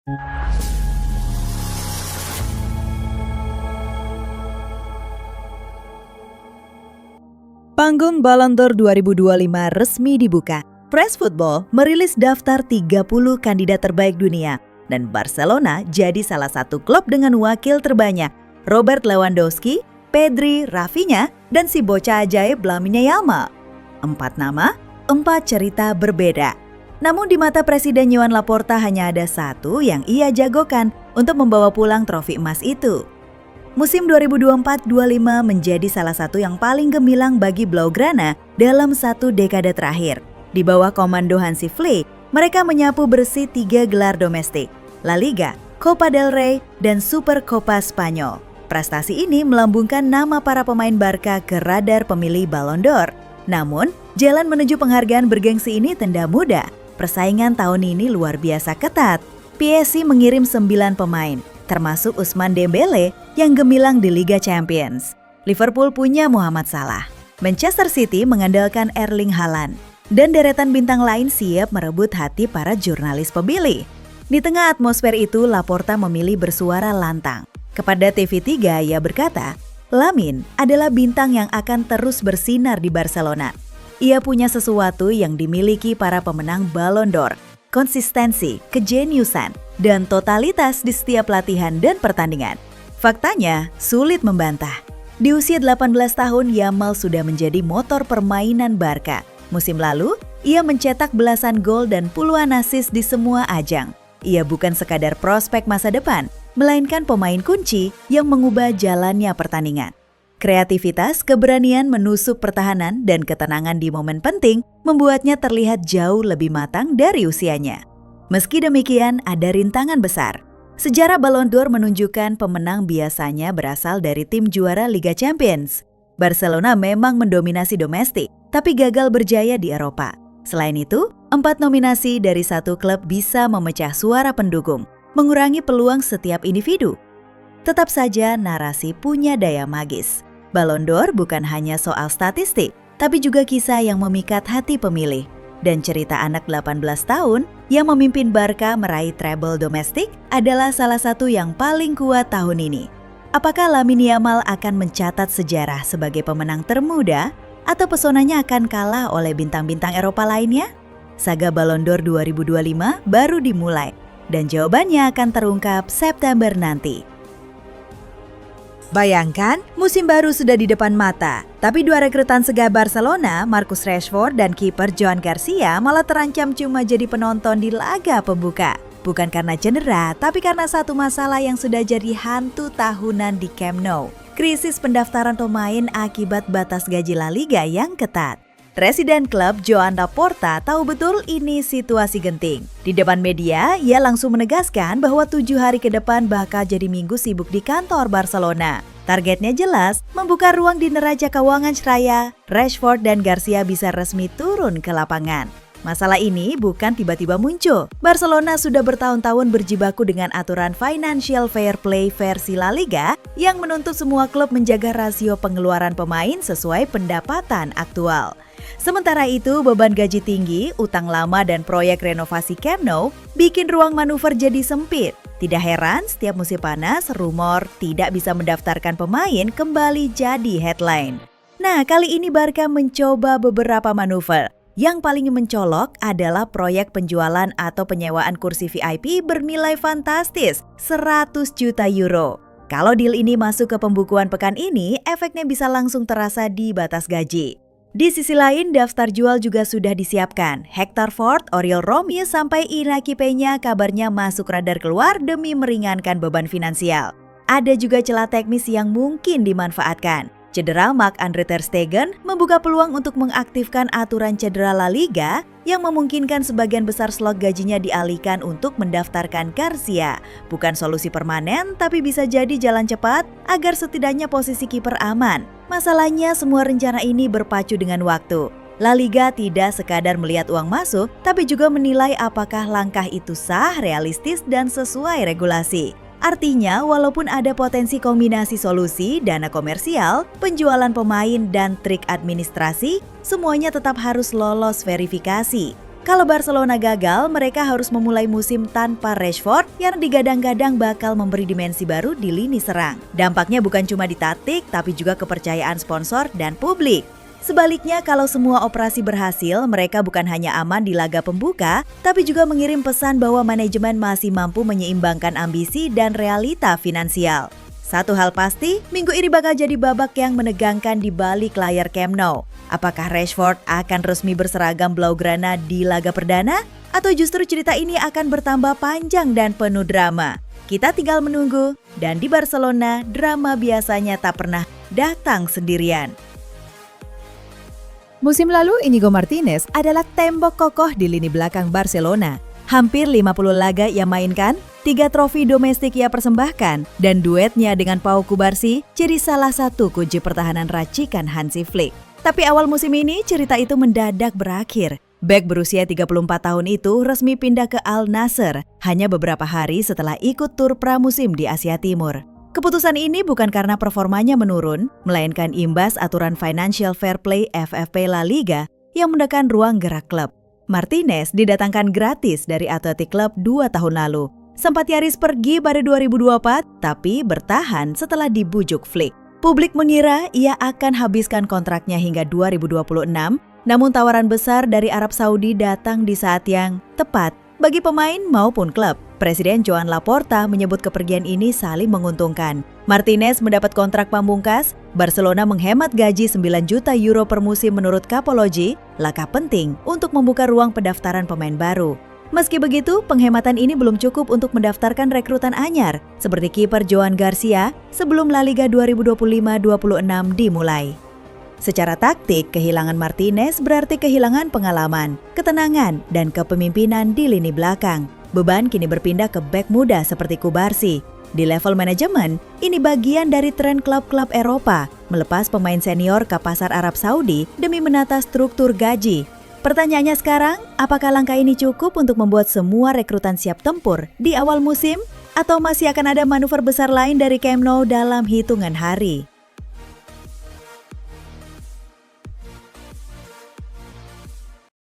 Panggung Ballon d'Or 2025 resmi dibuka. Press Football merilis daftar 30 kandidat terbaik dunia dan Barcelona jadi salah satu klub dengan wakil terbanyak. Robert Lewandowski, Pedri, Rafinha, dan si bocah ajaib Lamine Yamal. 4 nama, 4 cerita berbeda. Namun di mata Presiden Joan Laporta hanya ada satu yang ia jagokan untuk membawa pulang trofi emas itu. Musim 2024-25 menjadi salah satu yang paling gemilang bagi Blaugrana dalam satu dekade terakhir. Di bawah komando Hansi Flick, mereka menyapu bersih 3 gelar domestik, La Liga, Copa del Rey, dan Super Copa Spanyol. Prestasi ini melambungkan nama para pemain Barca ke radar pemilih Ballon d'Or. Namun, jalan menuju penghargaan bergengsi ini tidak mudah. Persaingan tahun ini luar biasa ketat. PSG mengirim 9 pemain, termasuk Ousmane Dembele yang gemilang di Liga Champions. Liverpool punya Mohamed Salah. Manchester City mengandalkan Erling Haaland. Dan deretan bintang lain siap merebut hati para jurnalis pemilih. Di tengah atmosfer itu, Laporta memilih bersuara lantang. Kepada TV3, ia berkata, Lamine adalah bintang yang akan terus bersinar di Barcelona. Ia punya sesuatu yang dimiliki para pemenang Ballon d'Or. Konsistensi, kejeniusan, dan totalitas di setiap latihan dan pertandingan. Faktanya, sulit membantah. Di usia 18 tahun, Yamal sudah menjadi motor permainan Barca. Musim lalu, ia mencetak belasan gol dan puluhan assist di semua ajang. Ia bukan sekadar prospek masa depan, melainkan pemain kunci yang mengubah jalannya pertandingan. Kreativitas, keberanian menusuk pertahanan, dan ketenangan di momen penting membuatnya terlihat jauh lebih matang dari usianya. Meski demikian, ada rintangan besar. Sejarah Ballon d'Or menunjukkan pemenang biasanya berasal dari tim juara Liga Champions. Barcelona memang mendominasi domestik, tapi gagal berjaya di Eropa. Selain itu, 4 nominasi dari satu klub bisa memecah suara pendukung, mengurangi peluang setiap individu. Tetap saja narasi punya daya magis. Ballon d'Or bukan hanya soal statistik, tapi juga kisah yang memikat hati pemilih. Dan cerita anak 18 tahun yang memimpin Barca meraih treble domestik adalah salah satu yang paling kuat tahun ini. Apakah Lamine Yamal akan mencatat sejarah sebagai pemenang termuda atau pesonanya akan kalah oleh bintang-bintang Eropa lainnya? Saga Ballon d'Or 2025 baru dimulai dan jawabannya akan terungkap September nanti. Bayangkan, musim baru sudah di depan mata, tapi 2 rekrutan segar Barcelona, Marcus Rashford dan kiper Joan Garcia malah terancam cuma jadi penonton di laga pembuka. Bukan karena cedera, tapi karena satu masalah yang sudah jadi hantu tahunan di Camp Nou. Krisis pendaftaran pemain akibat batas gaji La Liga yang ketat. Presiden klub Joan Laporta tahu betul ini situasi genting. Di depan media, ia langsung menegaskan bahwa 7 hari ke depan bakal jadi minggu sibuk di kantor Barcelona. Targetnya jelas, membuka ruang di neraca keuangan seraya Rashford dan Garcia bisa resmi turun ke lapangan. Masalah ini bukan tiba-tiba muncul. Barcelona sudah bertahun-tahun berjibaku dengan aturan financial fair play versi La Liga yang menuntut semua klub menjaga rasio pengeluaran pemain sesuai pendapatan aktual. Sementara itu, beban gaji tinggi, utang lama, dan proyek renovasi Camp Nou bikin ruang manuver jadi sempit. Tidak heran, setiap musim panas, rumor tidak bisa mendaftarkan pemain kembali jadi headline. Nah, kali ini Barca mencoba beberapa manuver. Yang paling mencolok adalah proyek penjualan atau penyewaan kursi VIP bernilai fantastis, 100 juta euro. Kalau deal ini masuk ke pembukuan pekan ini, efeknya bisa langsung terasa di batas gaji. Di sisi lain, daftar jual juga sudah disiapkan. Hector Ford, Oriol Romeu, sampai Iñaki Peña kabarnya masuk radar keluar demi meringankan beban finansial. Ada juga celah teknis yang mungkin dimanfaatkan. Cedera Marc-Andre ter Stegen membuka peluang untuk mengaktifkan aturan cedera La Liga yang memungkinkan sebagian besar slot gajinya dialihkan untuk mendaftarkan Garcia. Bukan solusi permanen, tapi bisa jadi jalan cepat agar setidaknya posisi kiper aman. Masalahnya, semua rencana ini berpacu dengan waktu. La Liga tidak sekadar melihat uang masuk, tapi juga menilai apakah langkah itu sah, realistis, dan sesuai regulasi. Artinya, walaupun ada potensi kombinasi solusi, dana komersial, penjualan pemain, dan trik administrasi, semuanya tetap harus lolos verifikasi. Kalau Barcelona gagal, mereka harus memulai musim tanpa Rashford yang digadang-gadang bakal memberi dimensi baru di lini serang. Dampaknya bukan cuma di taktik, tapi juga kepercayaan sponsor dan publik. Sebaliknya, kalau semua operasi berhasil, mereka bukan hanya aman di laga pembuka, tapi juga mengirim pesan bahwa manajemen masih mampu menyeimbangkan ambisi dan realita finansial. Satu hal pasti, minggu ini bakal jadi babak yang menegangkan di balik layar Camp Nou. Apakah Rashford akan resmi berseragam Blaugrana di laga perdana? Atau justru cerita ini akan bertambah panjang dan penuh drama? Kita tinggal menunggu, dan di Barcelona, drama biasanya tak pernah datang sendirian. Musim lalu, Inigo Martinez adalah tembok kokoh di lini belakang Barcelona. Hampir 50 laga ia mainkan, 3 trofi domestik ia persembahkan, dan duetnya dengan Pau Cubarsí jadi salah satu kunci pertahanan racikan Hansi Flick. Tapi awal musim ini cerita itu mendadak berakhir. Bek berusia 34 tahun itu resmi pindah ke Al Nassr hanya beberapa hari setelah ikut tur pramusim di Asia Timur. Keputusan ini bukan karena performanya menurun, melainkan imbas aturan Financial Fair Play FFP La Liga yang menekan ruang gerak klub. Martinez didatangkan gratis dari Athletic Club 2 tahun lalu. Sempat nyaris pergi pada 2024, tapi bertahan setelah dibujuk Flick. Publik mengira ia akan habiskan kontraknya hingga 2026, namun tawaran besar dari Arab Saudi datang di saat yang tepat bagi pemain maupun klub. Presiden Joan Laporta menyebut kepergian ini saling menguntungkan. Martinez mendapat kontrak pamungkas, Barcelona menghemat gaji 9 juta euro per musim menurut Capology, langkah penting untuk membuka ruang pendaftaran pemain baru. Meski begitu, penghematan ini belum cukup untuk mendaftarkan rekrutan anyar, seperti kiper Joan Garcia sebelum La Liga 2025-26 dimulai. Secara taktik, kehilangan Martinez berarti kehilangan pengalaman, ketenangan, dan kepemimpinan di lini belakang. Beban kini berpindah ke bek muda seperti Cubarsí. Di level manajemen, ini bagian dari tren klub-klub Eropa, melepas pemain senior ke pasar Arab Saudi demi menata struktur gaji. Pertanyaannya sekarang, apakah langkah ini cukup untuk membuat semua rekrutan siap tempur di awal musim? Atau masih akan ada manuver besar lain dari Camp Nou dalam hitungan hari?